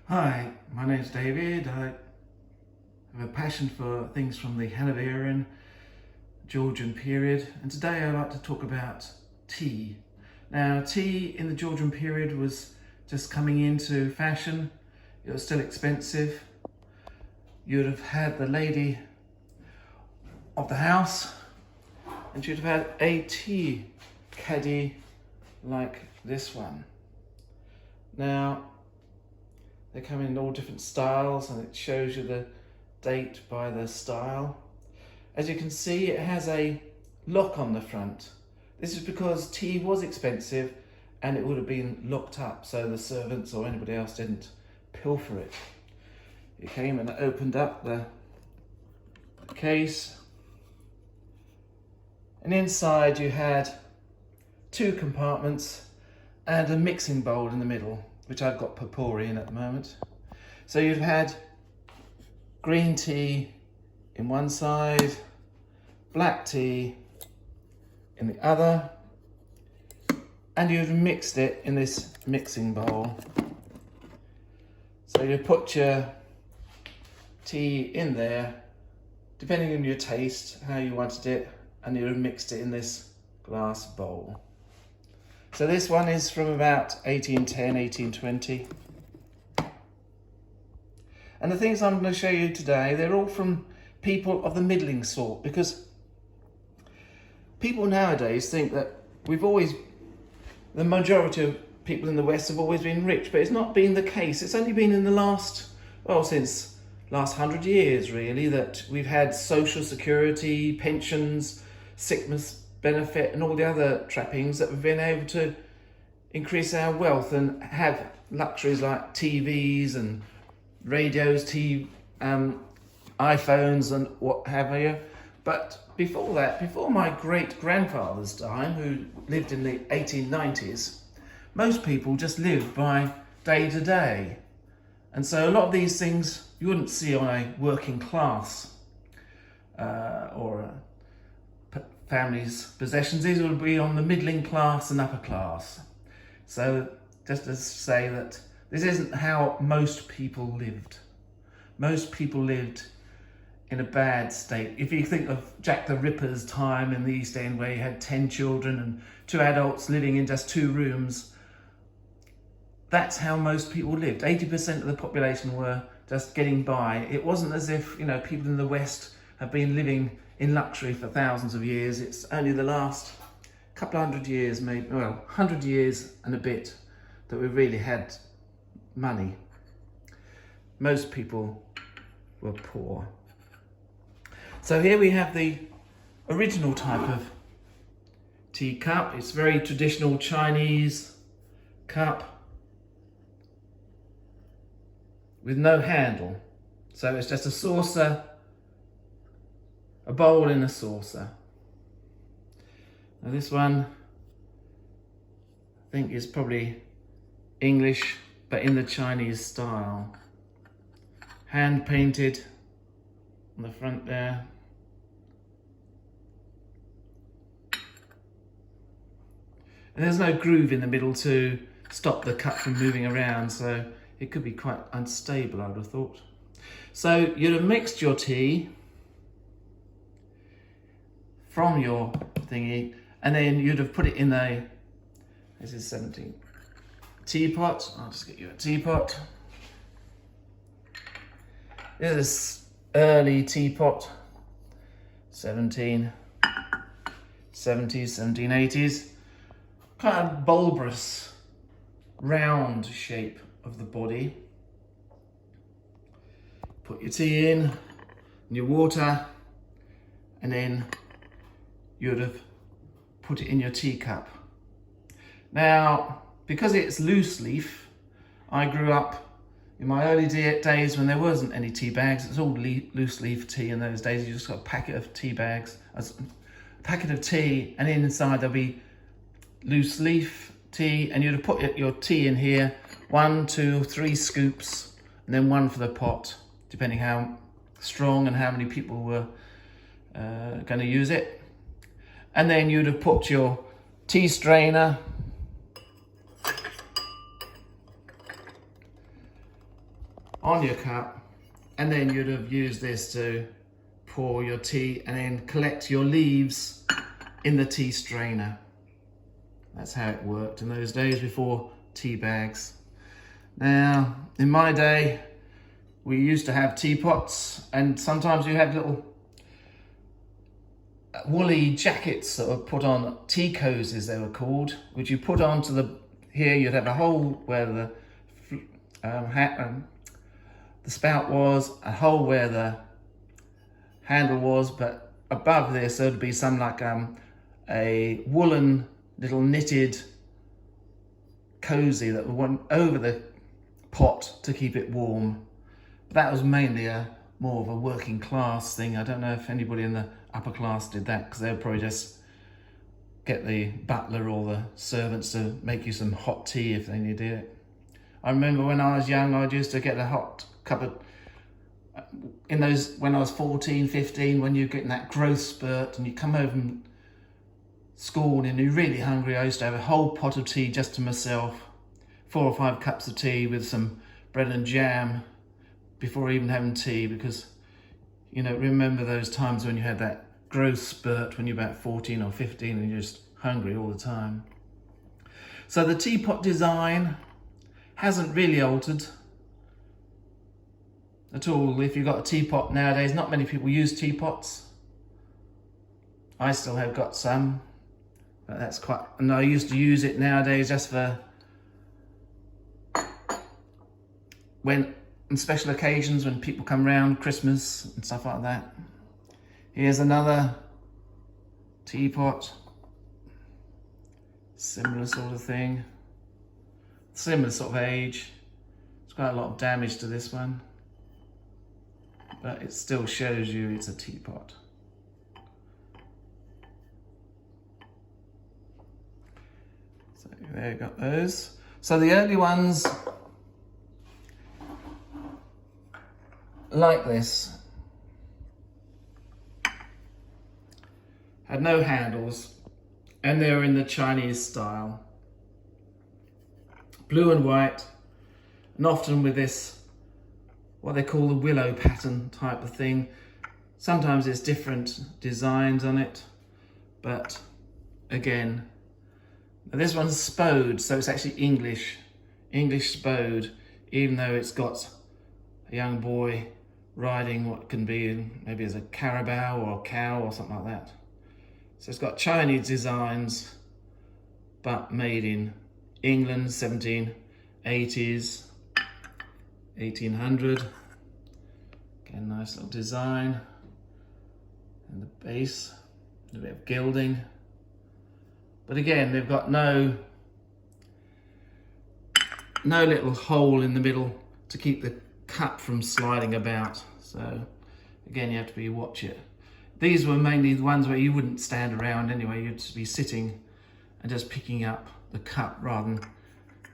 Hi, my name's David. I have a passion for things from the Hanoverian, Georgian period, and today I'd like to talk about tea. Now, tea in the Georgian period was just coming into fashion. It was still expensive. You'd have had the lady of the house, and she'd have had a tea caddy like this one. Now, they come in all different styles, and it shows you the date by the style. As you can see, it has a lock on the front. This is because tea was expensive and it would have been locked up so the servants or anybody else didn't pilfer it. It came and opened up the case, and inside you had two compartments and a mixing bowl in the middle, which I've got potpourri in at the moment. So you've had green tea in one side, black tea in the other, and you've mixed it in this mixing bowl. So you put your tea in there, depending on your taste, how you wanted it, and you've mixed it in this glass bowl. So this one is from about 1810, 1820. And the things I'm going to show you today, they're all from people of the middling sort, because people nowadays think that the majority of people in the West have always been rich, but it's not been the case. It's only been in the since last 100 years really, that we've had social security, pensions, sickness benefit and all the other trappings that we've been able to increase our wealth and have luxuries like TVs and radios, iPhones and what have you. But before that, before my great-grandfather's time, who lived in the 1890s, most people just lived by day to day. And so a lot of these things you wouldn't see on a working class or a family's possessions. These would be on the middling class and upper class. So just to say that this isn't how most people lived. Most people lived in a bad state. If you think of Jack the Ripper's time in the East End, where you had 10 children and 2 adults living in just 2 rooms, that's how most people lived. 80% of the population were just getting by. It wasn't as if, people in the West have been living in luxury for thousands of years. It's only the last couple of 100 years, 100 years and a bit, that we've really had money. Most people were poor. So here we have the original type of teacup. It's very traditional Chinese cup with no handle. So it's just a saucer, a bowl in a saucer. Now this one, I think, is probably English, but in the Chinese style. Hand painted on the front there. And there's no groove in the middle to stop the cup from moving around, so it could be quite unstable, I would have thought. So you'd have mixed your tea from your thingy, and then you'd have put it in this is 17, teapot. I'll just get you a teapot. This is early teapot, 1770s, 1780s. Kind of bulbous, round shape of the body. Put your tea in, and your water, and then you'd have put it in your teacup. Now, because it's loose leaf, I grew up in my early days when there wasn't any tea bags. It was all loose leaf tea in those days. You just got a packet of tea bags, a packet of tea, and inside there'll be loose leaf tea, and you'd have put your tea in here, 1, 2, 3 scoops, and then 1 for the pot, depending how strong and how many people were going to use it. And then you'd have put your tea strainer on your cup, and then you'd have used this to pour your tea and then collect your leaves in the tea strainer. That's how it worked in those days before tea bags. Now, in my day, we used to have teapots, and sometimes you had little woolly jackets that were put on, tea cozies they were called, which you put onto here you'd have a hole where the spout was, a hole where the handle was, but above this there'd be some like a woolen little knitted cozy that went over the pot to keep it warm. That was mainly more of a working class thing. I don't know if anybody in the upper class did that, because they would probably just get the butler or the servants to make you some hot tea if they needed it. I remember when I was young, I used to get a hot cup of, when I was 14, 15, when you're getting that growth spurt and you come home from school and you're really hungry, I used to have a whole pot of tea just to myself, 4 or 5 cups of tea with some bread and jam before even having tea, because, you know, remember those times when you had that growth spurt when you're about 14 or 15 and you're just hungry all the time. So the teapot design hasn't really altered at all. If you've got a teapot nowadays, not many people use teapots. I still have got some, but that's quite, and I used to use it nowadays just for when on special occasions, when people come round, Christmas and stuff like that. Here's another teapot, similar sort of thing, similar sort of age. It's quite a lot of damage to this one, but it still shows you it's a teapot. So there you got those. So the early ones like this had no handles, and they were in the Chinese style, blue and white, and often with this what they call the willow pattern type of thing. Sometimes it's different designs on it, but again, this one's spode, so it's actually English spode, even though it's got a young boy riding what can be maybe as a carabao or a cow or something like that. So it's got Chinese designs, but made in England, 1780s, 1800. Again, nice little design. And the base, a bit of gilding. But again, they've got no little hole in the middle to keep the cup from sliding about. So again, you have to watch it. These were mainly the ones where you wouldn't stand around anyway. You'd just be sitting and just picking up the cup rather than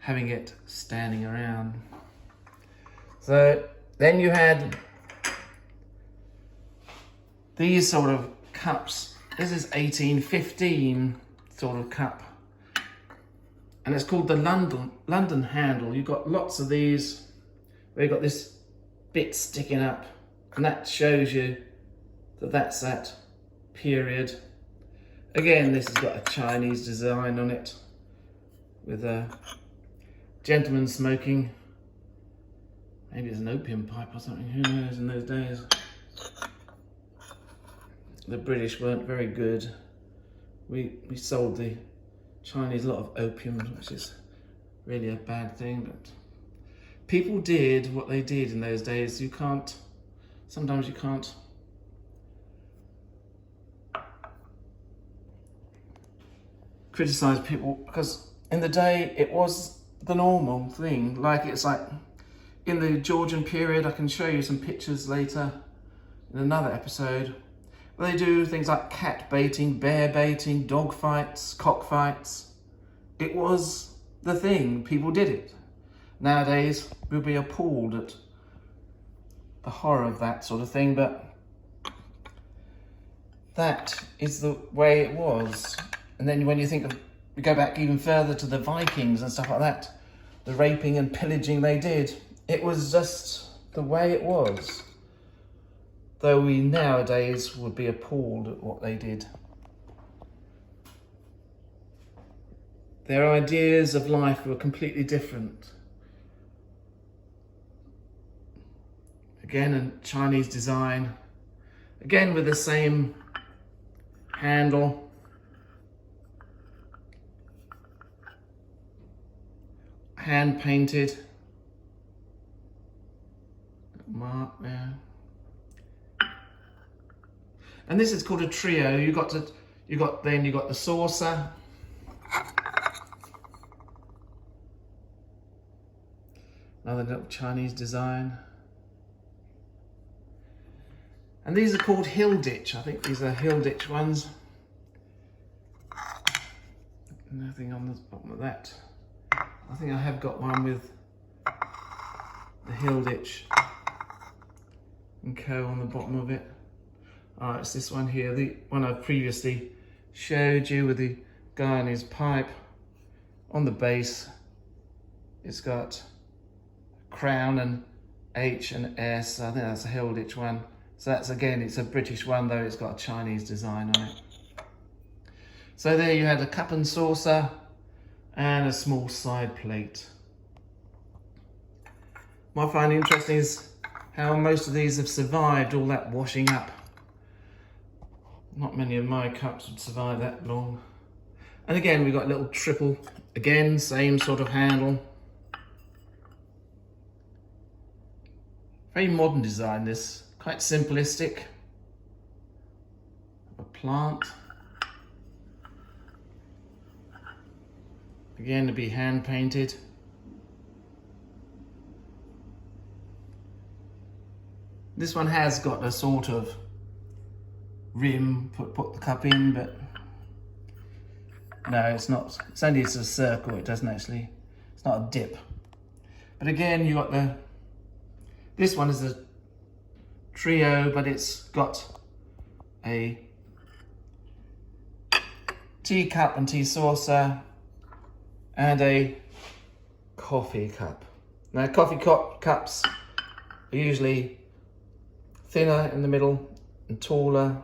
having it standing around. So then you had these sort of cups. This is 1815 sort of cup, and it's called the London handle. You've got lots of these where you've got this bit sticking up, and that shows you that that's that period. Again, this has got a Chinese design on it with a gentleman smoking. Maybe it's an opium pipe or something, who knows in those days. The British weren't very good. We sold the Chinese a lot of opium, which is really a bad thing, but people did what they did in those days. Sometimes you can't criticize people, because in the day it was the normal thing. Like, it's like in the Georgian period, I can show you some pictures later in another episode, where they do things like cat baiting, bear baiting, dog fights, cock fights. It was the thing, people did it. Nowadays, we'll be appalled at the horror of that sort of thing, but that is the way it was. And then when you go back even further to the Vikings and stuff like that, the raping and pillaging they did, it was just the way it was. Though we nowadays would be appalled at what they did. Their ideas of life were completely different. Again, a Chinese design. Again with the same handle. Hand painted. Mark there. And this is called a trio. You got the saucer. Another little Chinese design. And these are called hill ditch. I think these are hill ditch ones. Nothing on the bottom of that. I think I have got one with the hill ditch and co on the bottom of it. Alright, it's this one here, the one I previously showed you with the guy and his pipe. On the base, it's got crown and H and S. I think that's a hill ditch one. So that's, again, it's a British one, though it's got a Chinese design on it. So there you had a cup and saucer and a small side plate. What I find interesting is how most of these have survived all that washing up. Not many of my cups would survive that long. And again, we've got a little triple, again, same sort of handle. Very modern design, this. Quite simplistic. A plant. Again, to be hand painted. This one has got a sort of rim, put the cup in, but no, it's not. It's only a circle. It doesn't actually. It's not a dip. But again, you got the. This one is a trio, but it's got a teacup and tea saucer and a coffee cup. Now, coffee cups are usually thinner in the middle and taller,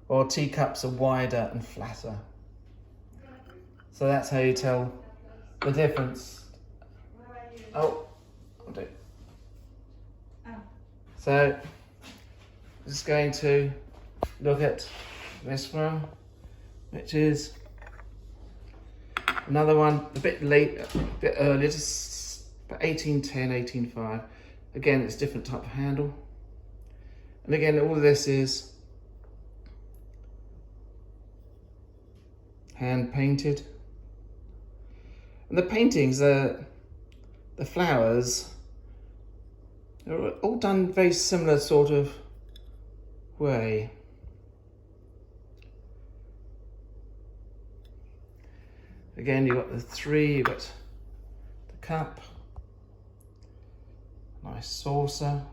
while teacups are wider and flatter. So that's how you tell the difference. Oh, I'll do. So, just going to look at this one, which is another one, a bit late, a bit earlier, just about 1810, 1805. Again, it's a different type of handle. And again, all of this is hand painted. And the paintings, the flowers, they're all done very similar sort of way. Again, you've got the three, you've got the cup, nice saucer.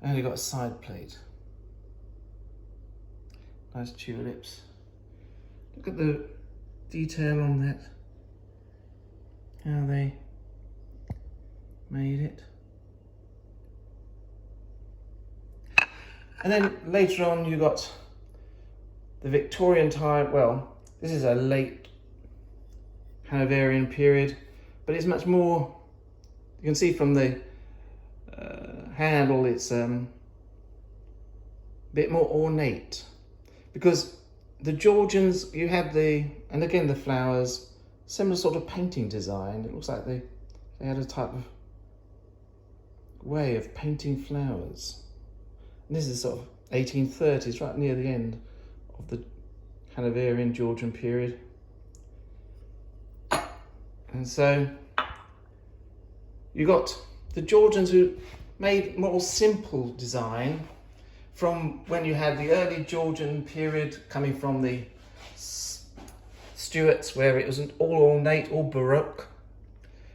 And you've got a side plate. Nice tulips. Look at the detail on that. How they made it. And then later on you got the Victorian time. Well, this is a late Hanoverian period, but it's much more, you can see from the handle, it's a bit more ornate. Because the Georgians, you had and again the flowers, similar sort of painting design. It looks like they had a type of way of painting flowers. And this is sort of 1830s, right near the end of the Hanoverian Georgian period. And so you got the Georgians who made more simple design from when you had the early Georgian period coming from the Stuarts, where it wasn't all ornate, all Baroque.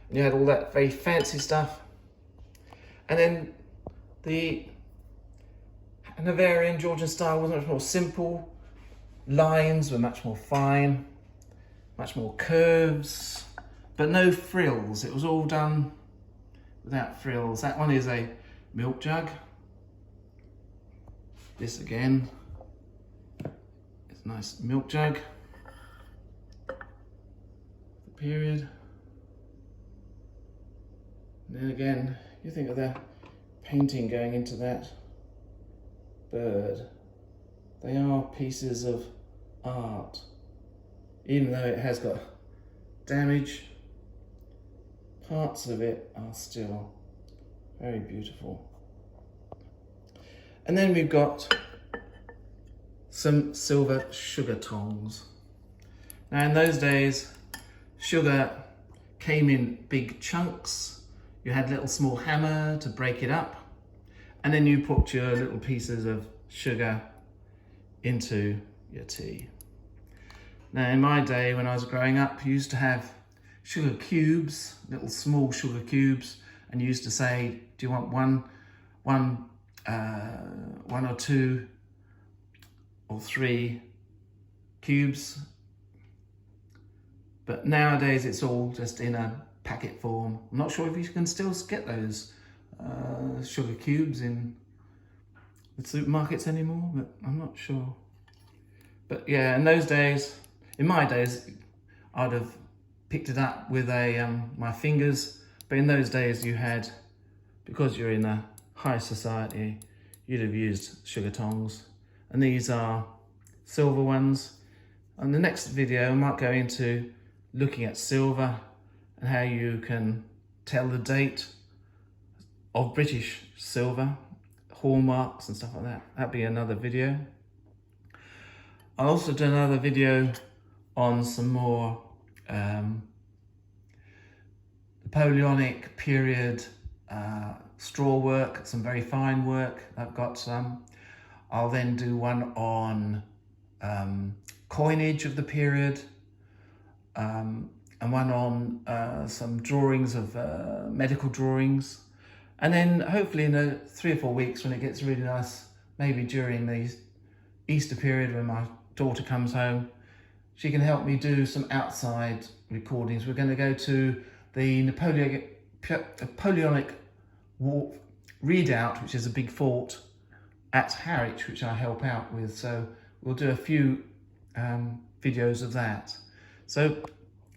And you had all that very fancy stuff. And then the Hanoverian Georgian style was much more simple. Lines were much more fine, much more curves, but no frills. It was all done without frills. That one is a milk jug. This again is a nice milk jug. The period. And then again, you think of the painting going into that bird. They are pieces of art, even though it has got damage. Parts of it are still very beautiful. And then we've got some silver sugar tongs. Now in those days, sugar came in big chunks. You had a little small hammer to break it up, and then you put your little pieces of sugar into your tea. Now in my day, when I was growing up, you used to have sugar cubes, little small sugar cubes, and you used to say, do you want one or two or three cubes? But nowadays it's all just in a packet form. I'm not sure if you can still get those sugar cubes in the supermarkets anymore, but I'm not sure. But yeah, in those days, in my days, I'd have picked it up with my fingers, but in those days you had, because you're in a high society, you'd have used sugar tongs, and these are silver ones. On the next video I might go into looking at silver and how you can tell the date of British silver, hallmarks and stuff like that. That'd be another video. I'll also do another video on some more Napoleonic period straw work, some very fine work. I've got some. I'll then do one on coinage of the period, and one on some drawings of medical drawings. And then hopefully in 3 or 4 weeks, when it gets really nice, maybe during the Easter period when my daughter comes home, she can help me do some outside recordings. We're going to go to the Napoleonic War Redoubt, which is a big fort at Harwich, which I help out with. So we'll do a few videos of that. So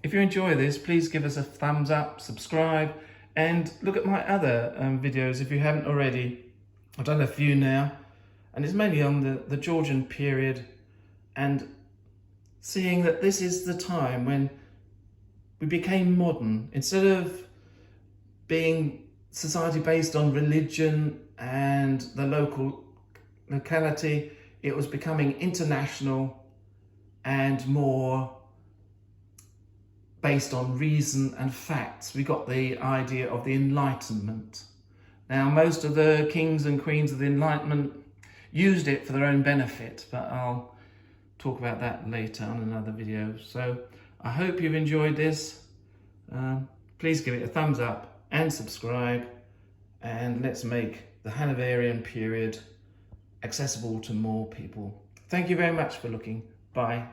if you enjoy this, please give us a thumbs up, subscribe, and look at my other videos if you haven't already. I've done a few now, and it's mainly on the Georgian period, and seeing that this is the time when we became modern. Instead of being society based on religion and the locality, it was becoming international and more based on reason and facts. We got the idea of the Enlightenment. Now, most of the kings and queens of the Enlightenment used it for their own benefit, but I'll talk about that later on another video. So I hope you've enjoyed this. Please give it a thumbs up and subscribe, and let's make the Hanoverian period accessible to more people. Thank you very much for looking. Bye.